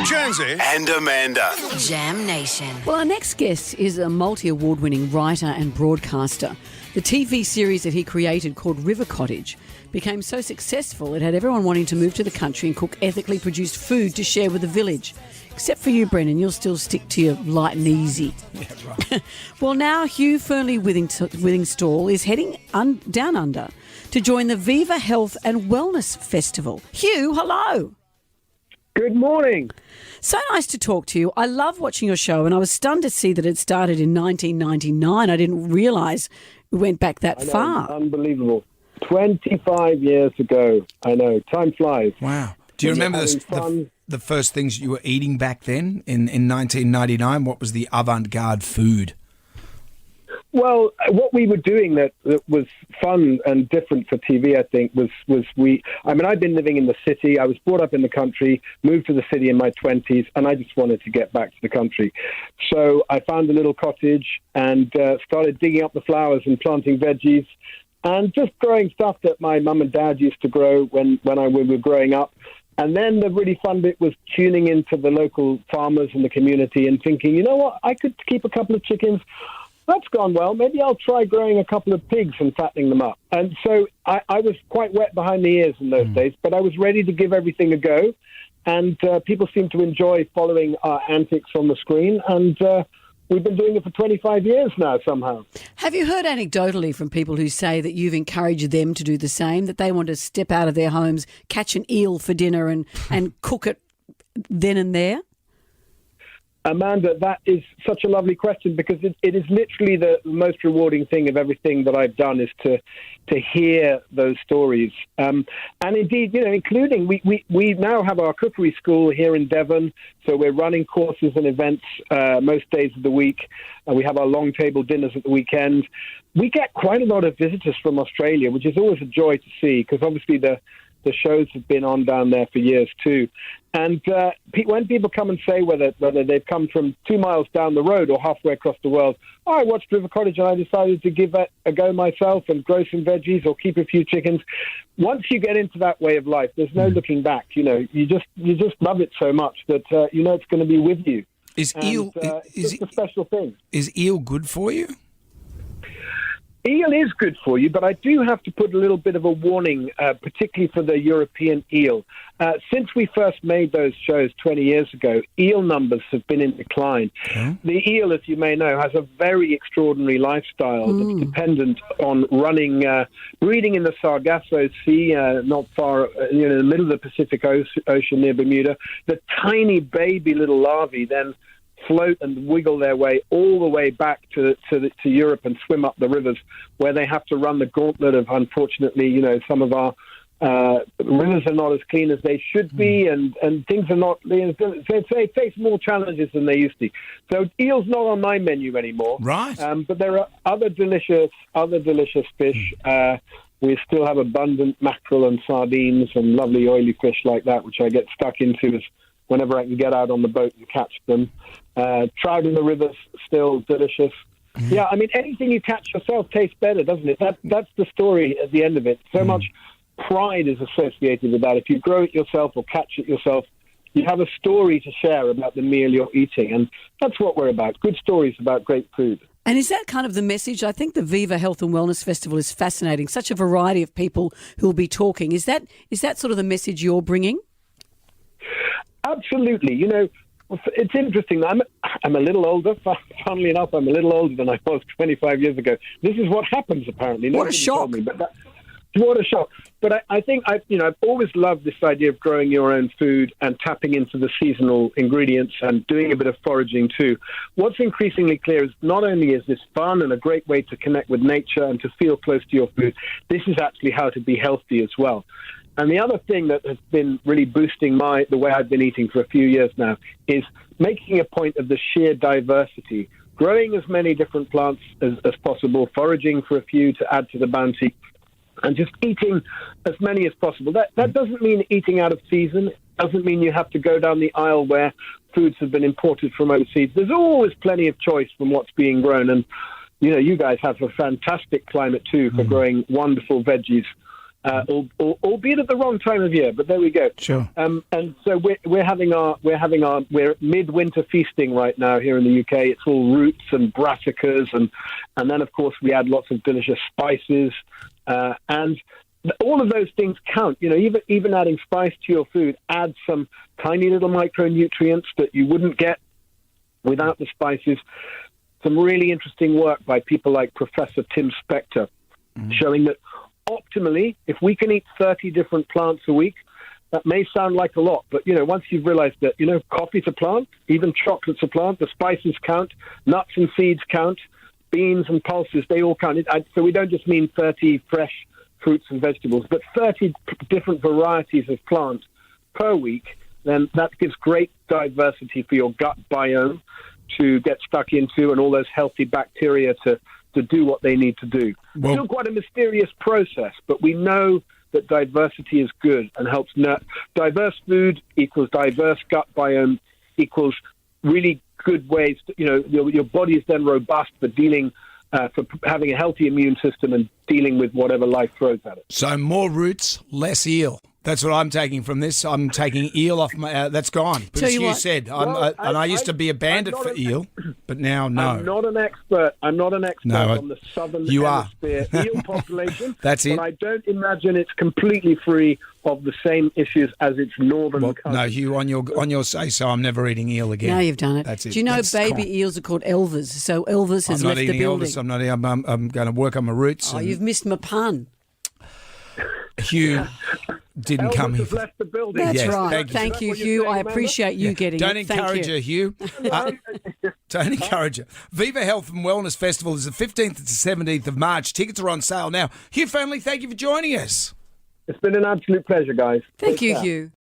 Jonesy and Amanda. Jam Nation. Well, our next guest is a multi-award-winning writer and broadcaster. The TV series that he created called River Cottage became so successful it had everyone wanting to move to the country and cook ethically produced food to share with the village. Except for you, Brendan, you'll still stick to your light and easy. Yeah, right. Well, now Hugh Fearnley-Whittingstall is heading down under to join the Viva Health and Wellness Festival. Hugh, hello. Good morning. So nice to talk to you. I love watching your show, and I was stunned to see that it started in 1999. I didn't realise it went back that far. Unbelievable. 25 years ago. I know. Time flies. Wow. Do you remember the first things you were eating back then in 1999? What was the avant-garde food? Well, what we were doing that was fun and different for TV, I think, was I'd been living in the city. I was brought up in the country, moved to the city in my 20s, and I just wanted to get back to the country. So I found a little cottage and started digging up the flowers and planting veggies and just growing stuff that my mum and dad used to grow when we were growing up. And then the really fun bit was tuning into the local farmers in the community and thinking, you know what, I could keep a couple of chickens. That's gone well. Maybe I'll try growing a couple of pigs and fattening them up. And so I was quite wet behind the ears in those days, but I was ready to give everything a go. And people seem to enjoy following our antics on the screen. And we've been doing it for 25 years now somehow. Have you heard anecdotally from people who say that you've encouraged them to do the same, that they want to step out of their homes, catch an eel for dinner and cook it then and there? Amanda, that is such a lovely question because it is literally the most rewarding thing of everything that I've done is to hear those stories. And indeed, including we now have our cookery school here in Devon, so we're running courses and events most days of the week. We have our long table dinners at the weekend. We get quite a lot of visitors from Australia, which is always a joy to see because obviously the shows have been on down there for years too. And when people come and say whether they've come from 2 miles down the road or halfway across the world, I watched River Cottage and I decided to give that a go myself and grow some veggies or keep a few chickens. Once you get into that way of life, there's no looking back. You just love it so much that it's going to be with you. Is it's a special thing. Is eel good for you? Eel is good for you, but I do have to put a little bit of a warning, particularly for the European eel. Since we first made those shows 20 years ago, eel numbers have been in decline. Okay. The eel, as you may know, has a very extraordinary lifestyle that's dependent on breeding in the Sargasso Sea, not far, in the middle of the Pacific Ocean near Bermuda. The tiny baby little larvae then float and wiggle their way all the way back to Europe and swim up the rivers where they have to run the gauntlet of, unfortunately, some of our rivers are not as clean as they should be and things are not, they face more challenges than they used to. So eel's not on my menu anymore. Right. But there are other delicious fish. We still have abundant mackerel and sardines and lovely oily fish like that, which I get stuck into whenever I can get out on the boat and catch them. Trout in the rivers, still delicious. Yeah, I mean, anything you catch yourself tastes better, doesn't it? That's the story at the end of it. So much pride is associated with that. If you grow it yourself or catch it yourself, you have a story to share about the meal you're eating. And that's what we're about, good stories about great food. And is that kind of the message? I think the Viva Health and Wellness Festival is fascinating. Such a variety of people who will be talking. Is that sort of the message you're bringing? Absolutely. It's interesting. I'm a little older. Funnily enough, I'm a little older than I was 25 years ago. This is what happens, apparently. What a shock. What a shock. But I think I've always loved this idea of growing your own food and tapping into the seasonal ingredients and doing a bit of foraging too. What's increasingly clear is not only is this fun and a great way to connect with nature and to feel close to your food, this is actually how to be healthy as well. And the other thing that has been really boosting the way I've been eating for a few years now is making a point of the sheer diversity, growing as many different plants as possible, foraging for a few to add to the bounty, and just eating as many as possible. That doesn't mean eating out of season. It doesn't mean you have to go down the aisle where foods have been imported from overseas. There's always plenty of choice from what's being grown. And, you guys have a fantastic climate too for growing wonderful veggies. albeit at the wrong time of year. But there we go. Sure. And so we're midwinter feasting right now here in the UK. It's all roots and brassicas, and then of course we add lots of delicious spices, and all of those things count. Even adding spice to your food adds some tiny little micronutrients that you wouldn't get without the spices. Some really interesting work by people like Professor Tim Spector, showing that optimally, if we can eat 30 different plants a week, that may sound like a lot, but once you've realized that coffee's a plant, even chocolate's a plant, the spices count, nuts and seeds count, beans and pulses, they all count. So we don't just mean 30 fresh fruits and vegetables, but 30 different varieties of plants per week. Then that gives great diversity for your gut biome to get stuck into, and all those healthy bacteria to do what they need to do. Well, still quite a mysterious process, but we know that diversity is good and helps. Diverse food equals diverse gut biome equals really good ways to, your body is then robust for dealing, for having a healthy immune system and dealing with whatever life throws at it. So more roots, less eel. That's what I'm taking from this. I'm taking eel off my... that's gone. But as you said, I used to be a bandit for eel, but now no. I'm not an expert. On the southern hemisphere eel population. That's it. But I don't imagine it's completely free of the same issues as its northern cousin. No, Hugh, on your say-so, I'm never eating eel again. Now you've done it. That's it. Do you know baby eels are called Elvers? So Elvers has left the building. I'm going to work on my roots. Oh, you've missed my pun. Hugh didn't come here. Left the building. That's Yes, right. Thank you, Hugh. I appreciate you getting Don't it. encourage her, Hugh. Don't encourage her. Viva Health and Wellness Festival is the 15th to 17th of March. Tickets are on sale now. Hugh Fearnley, thank you for joining us. It's been an absolute pleasure, guys. Thank you, Hugh.